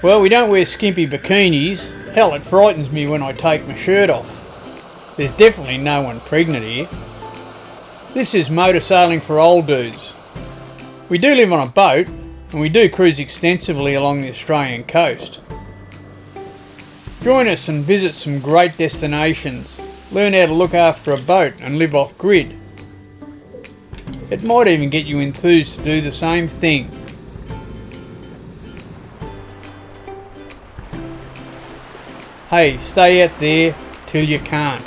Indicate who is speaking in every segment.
Speaker 1: Well, we don't wear skimpy bikinis. Hell, it frightens me when I take my shirt off. There's definitely no one pregnant here. This is motor sailing for old dudes. We do live on a boat, and we do cruise extensively along the Australian coast. Join us and visit some great destinations. Learn how to look after a boat and live off grid. It might even get you enthused to do the same thing. Hey, stay out there till you can't.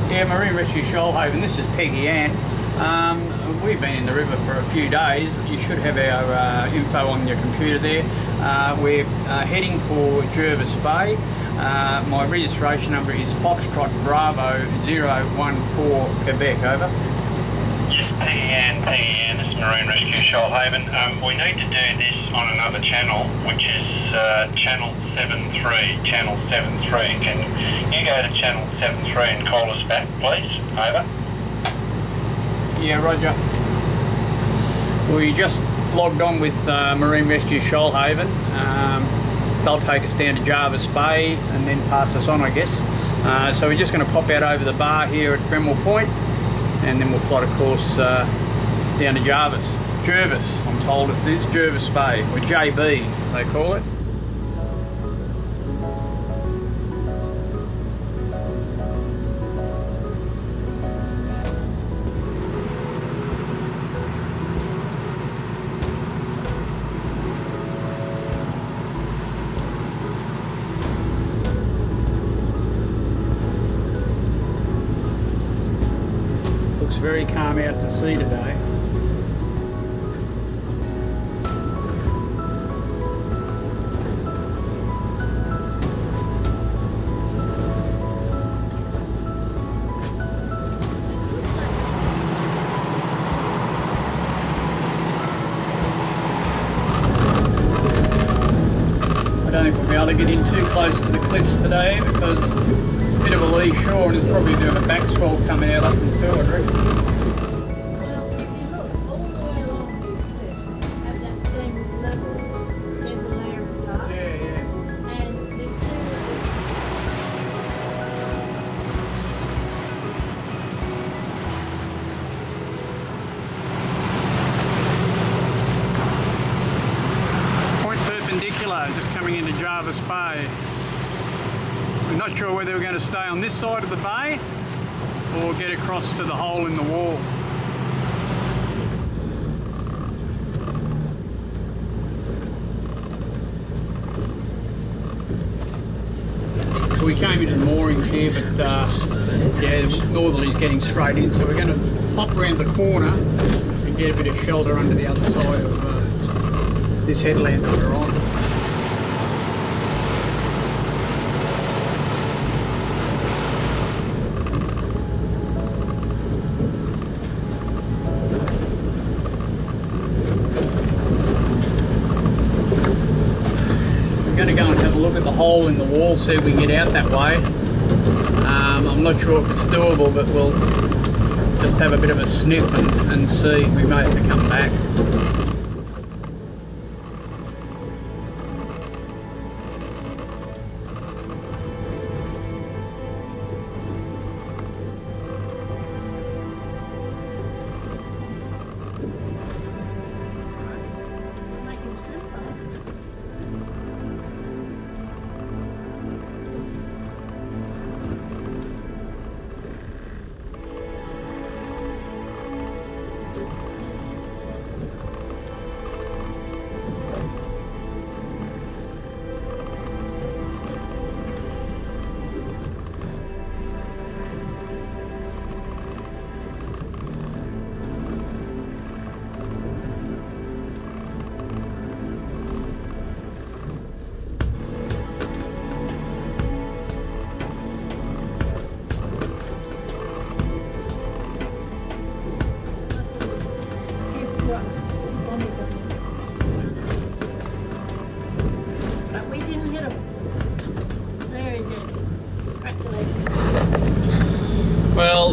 Speaker 1: Yeah, Marine Rescue Shoalhaven, this is Peggy-Anne. We've been in the river for a few days. You should have our info on your computer there. We're heading for Jervis Bay. My registration number is Foxtrot Bravo 014 Quebec, over.
Speaker 2: Yes, Peggy-Anne, this is Marine Rescue Shoalhaven. We need to do this on another channel, which is channel 73. Channel 73. Can you go to channel 73 and call us back, please? Over.
Speaker 1: Yeah, roger. We just logged on with Marine Rescue Shoalhaven. They'll take us down to Jervis Bay and then pass us on, I guess. So we're just going to pop out over the bar here at Greenwell Point, and then we'll plot a course down to Jervis. Jervis, I'm told it is, Jervis Bay, or JB they call it. Looks very calm out to sea today. I don't think we'll be able to get in too close to the cliffs today because it's a bit of a lee shore and there's probably a bit of a back swell coming out up until, I reckon.
Speaker 3: Well, if you look all the way along these cliffs at that same level, there's a layer of dark.
Speaker 1: Yeah.
Speaker 3: And there's two
Speaker 1: Point perpendicular, just coming into Jervis Bay. I'm not sure whether we're going to stay on this side of the bay or get across to the hole in the wall. We came into the moorings here, but yeah, northerly's getting straight in, so we're going to pop around the corner and get a bit of shelter under the other side of this headland that we're on. We're going to go and have a look at the hole in the wall, see if we can get out that way. I'm not sure if it's doable, but we'll just have a bit of a sniff and see. We may have to come back.
Speaker 3: make him swim fast.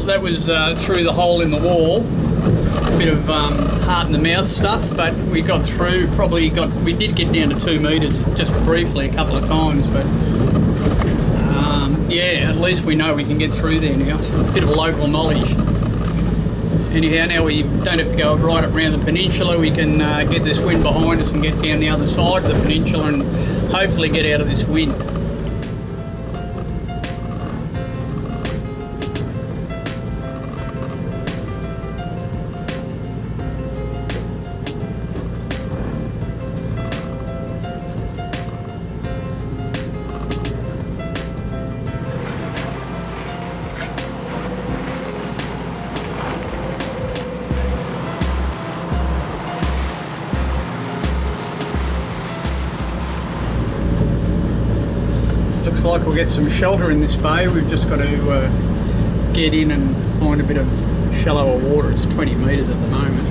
Speaker 1: that was through the hole in the wall. A bit of hard in the mouth stuff, but we got through. We did get down to 2 metres just briefly a couple of times, but yeah, at least we know we can get through there now. So a bit of a local knowledge. Anyhow, now we don't have to go right up around the peninsula. We can get this wind behind us and get down the other side of the peninsula and hopefully get out of this wind. Like we'll get some shelter in this bay. We've just got to get in and find a bit of shallower water. It's 20 metres at the moment.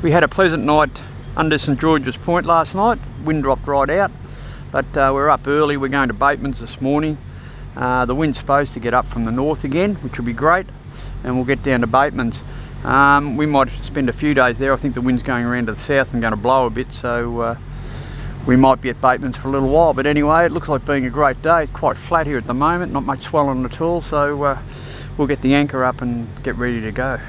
Speaker 1: We had a pleasant night under St George's Point last night. Wind dropped right out, but we're up early. We're going to Bateman's this morning. The wind's supposed to get up from the north again, which will be great, and we'll get down to Bateman's. We might spend a few days there. I think the wind's going around to the south and going to blow a bit, so we might be at Bateman's for a little while. But anyway, it looks like being a great day. It's quite flat here at the moment, not much swelling at all, so we'll get the anchor up and get ready to go.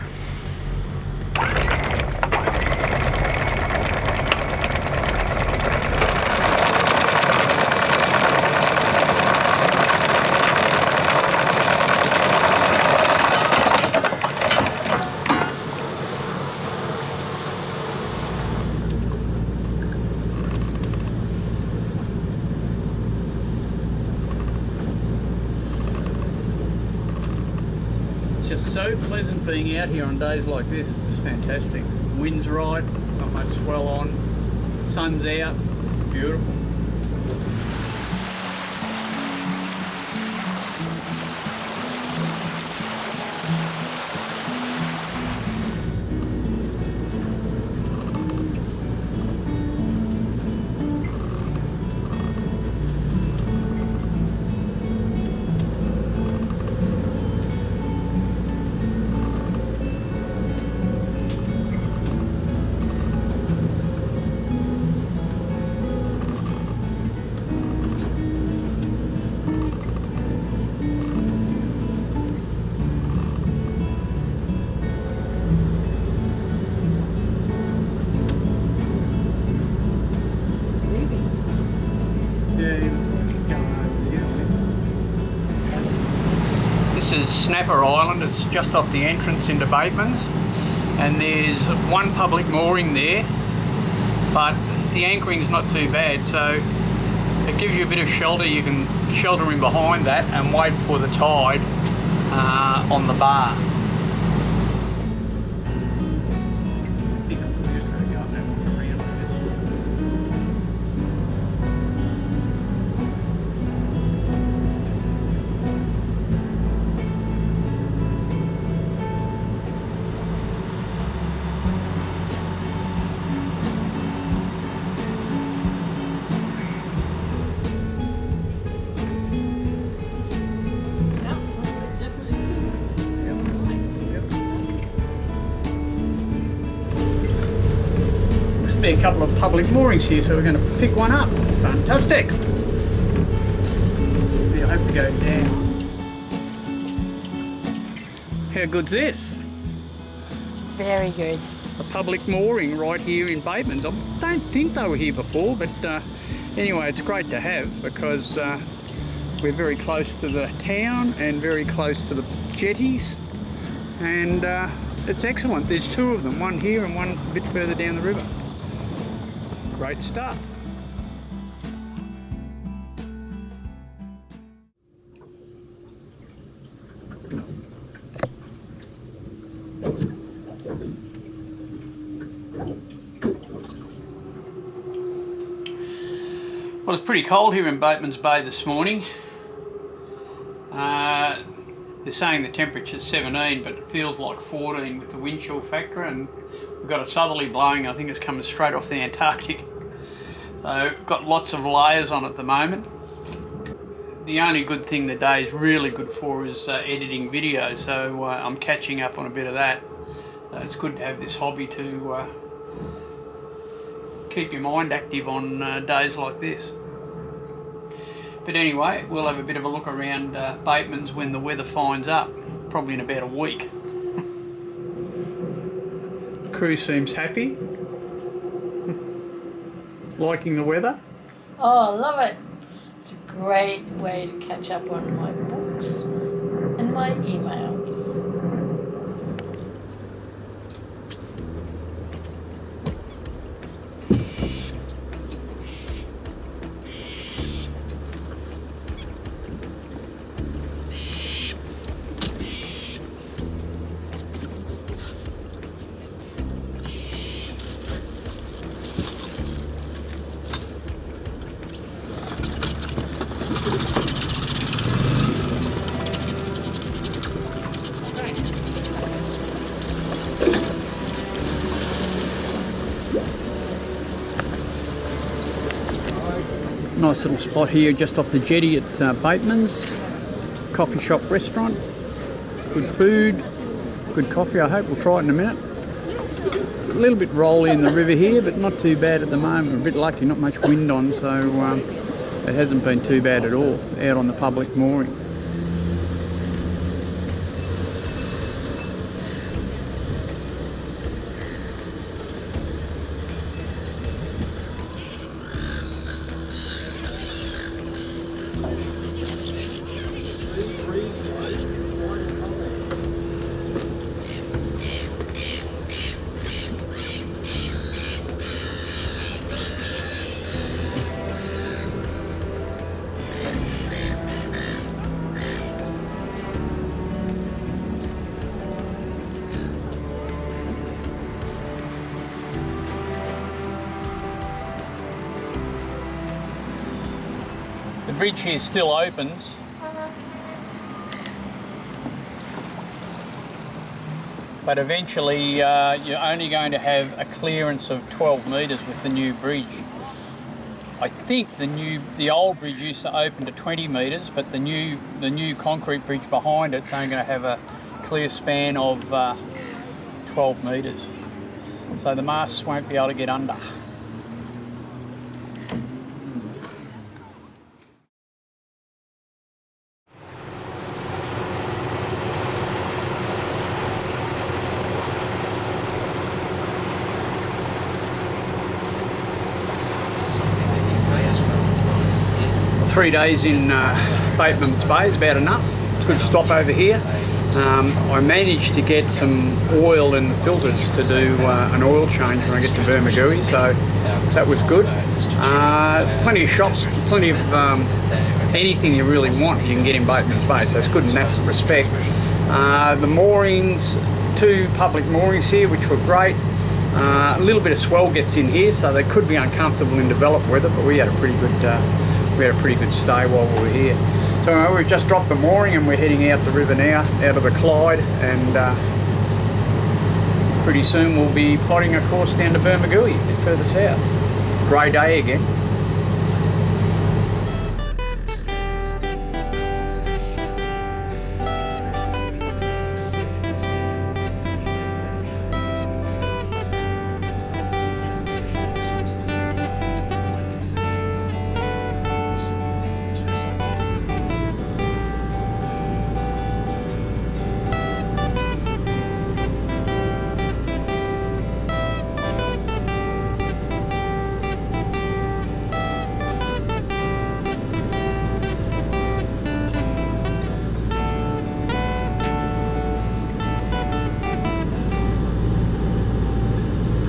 Speaker 1: It's just so pleasant being out here on days like this. It's just fantastic. Wind's right, not much swell on, sun's out, beautiful. This is Snapper Island. It's just off the entrance into Bateman's, and there's one public mooring there, but the anchoring's not too bad, so it gives you a bit of shelter. You can shelter in behind that and wait for the tide on the bar. be a couple of public moorings here, so we're going to pick one up. Fantastic! You'll have to go down. How good's this?
Speaker 4: Very good.
Speaker 1: A public mooring right here in Bateman's. I don't think they were here before, but anyway, it's great to have because we're very close to the town and very close to the jetties, and it's excellent. There's two of them, one here and one a bit further down the river. Great stuff. Well, it's pretty cold here in Bateman's Bay this morning. They're saying the temperature's 17, but it feels like 14 with the wind chill factor, and we've got a southerly blowing. I think it's coming straight off the Antarctic. So got lots of layers on at the moment. The only good thing the day is really good for is editing videos, so I'm catching up on a bit of that. It's good to have this hobby to keep your mind active on days like this. But anyway, we'll have a bit of a look around Bateman's when the weather finds up, probably in about a week. The crew seems happy. Liking the weather?
Speaker 4: Oh, I love it. It's a great way to catch up on my books and my emails.
Speaker 1: Nice little spot here just off the jetty at Bateman's. Coffee shop restaurant. Good food, good coffee I hope. We'll try it in a minute. A little bit rolly in the river here, but not too bad at the moment. We're a bit lucky, not much wind on, so it hasn't been too bad at all out on the public mooring. The bridge here still opens, but eventually you're only going to have a clearance of 12 metres with the new bridge. I think the old bridge used to open to 20 metres, but the new concrete bridge behind it's only going to have a clear span of 12 metres, so the masts won't be able to get under. Three days in Bateman's Bay is about enough. It's a good stop over here. I managed to get some oil in the filters to do an oil change when I get to Bermagui, so that was good. Plenty of shops, plenty of anything you really want you can get in Bateman's Bay, so it's good in that respect. The moorings, two public moorings here which were great. A little bit of swell gets in here, so they could be uncomfortable in developed weather, but we had a pretty good stay while we were here. So we've just dropped the mooring and we're heading out the river now, out of the Clyde, and pretty soon we'll be plotting a course down to Bermagui, a bit further south. Grey day again.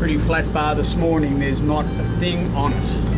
Speaker 1: pretty flat bar this morning. There's not a thing on it.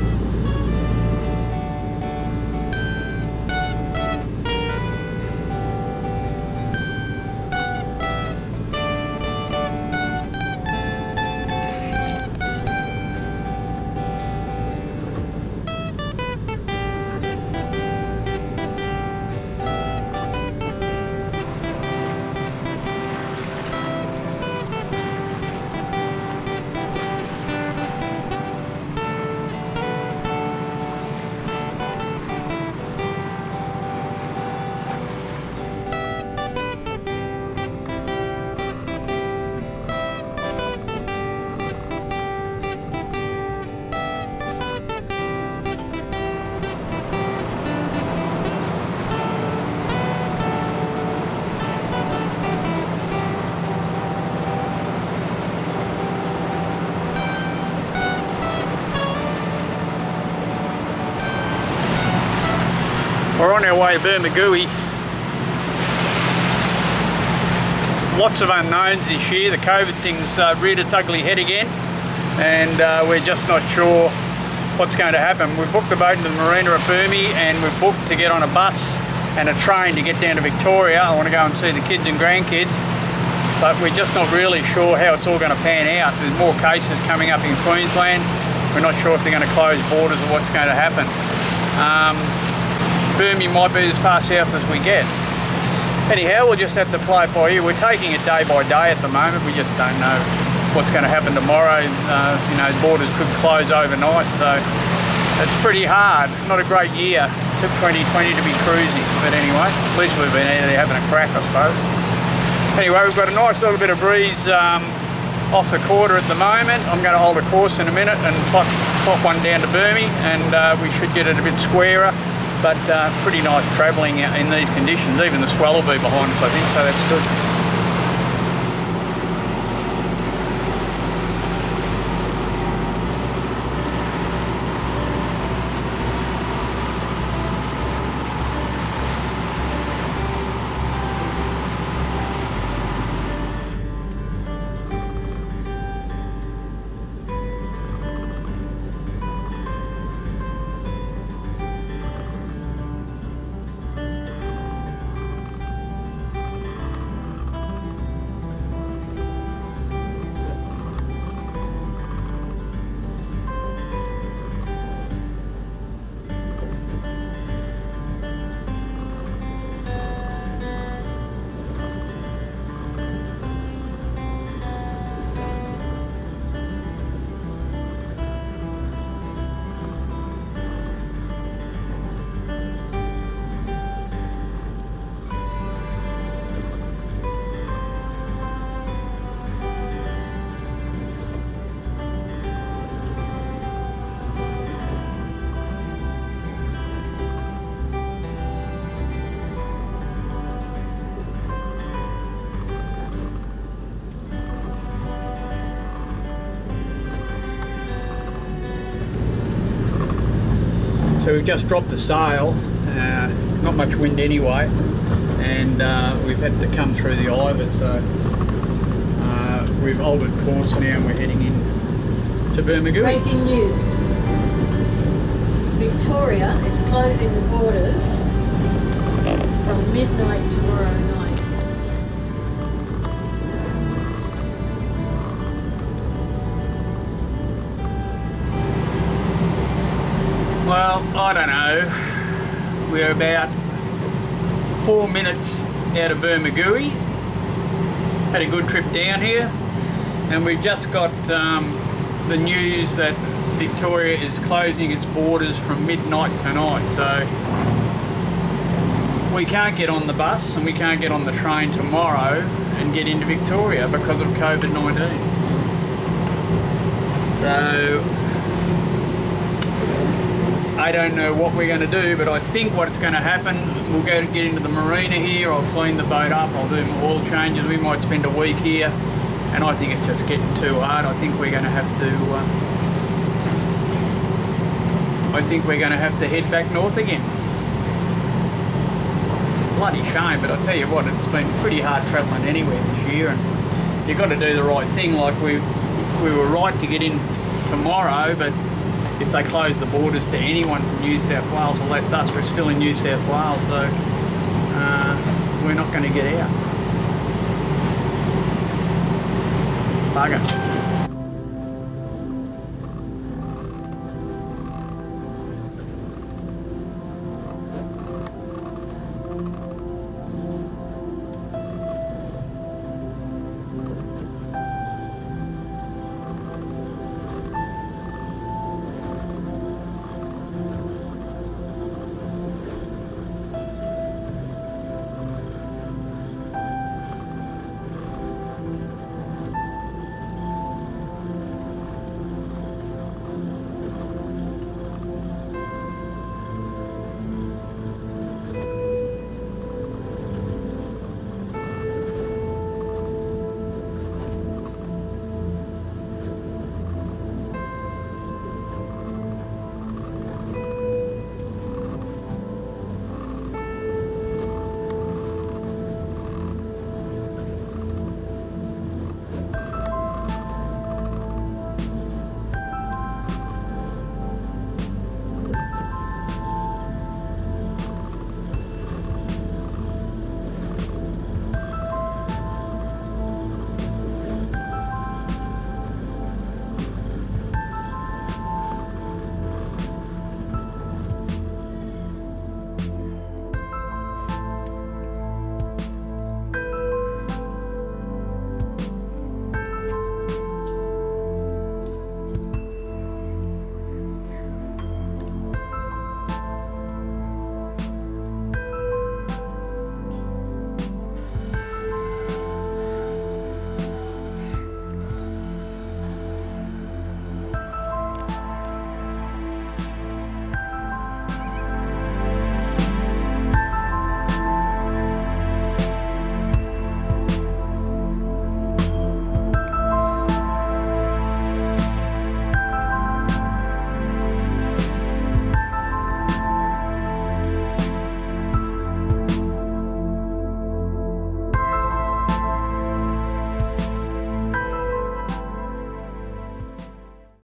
Speaker 1: We're on our way to Bermagui. Lots of unknowns this year. The COVID thing's reared its ugly head again, and we're just not sure what's going to happen. We've booked the boat into the marina at Bermagui, and we've booked to get on a bus and a train to get down to Victoria. I want to go and see the kids and grandkids, but we're just not really sure how it's all going to pan out. There's more cases coming up in Queensland. We're not sure if they're going to close borders or what's going to happen. Bermagui might be as far south as we get. Anyhow, we'll just have to play it by ear. We're taking it day by day at the moment. We just don't know what's going to happen tomorrow. You know, borders could close overnight, so it's pretty hard. Not a great year. Took 2020 to be cruising, but anyway, at least we've been out there having a crack, I suppose. Anyway, we've got a nice little bit of breeze off the quarter at the moment. I'm going to hold a course in a minute and plot one down to Bermagui, and we should get it a bit squarer. But pretty nice travelling in these conditions. Even the swell will be behind us, I think, so that's good. So we've just dropped the sail, not much wind anyway, and we've had to come through the Iver, so we've altered course now and we're heading in to Bermagui.
Speaker 4: Breaking news. Victoria is closing the borders from midnight tomorrow night.
Speaker 1: Well, I don't know. We're about 4 minutes out of Bermagui. Had a good trip down here, and we've just got the news that Victoria is closing its borders from midnight tonight. So we can't get on the bus and we can't get on the train tomorrow and get into Victoria because of COVID-19. So I don't know what we're going to do, but I think what's going to happen, we'll go to get into the marina here, I'll clean the boat up, I'll do oil changes, we might spend a week here, and I think it's just getting too hard. I think we're going to have to head back north again. Bloody shame, but I tell you what, it's been pretty hard travelling anywhere this year, and you've got to do the right thing. Like we've we were right to get in tomorrow, but if they close the borders to anyone from New South Wales, well, that's us. We're still in New South Wales, so we're not going to get out. Bugger.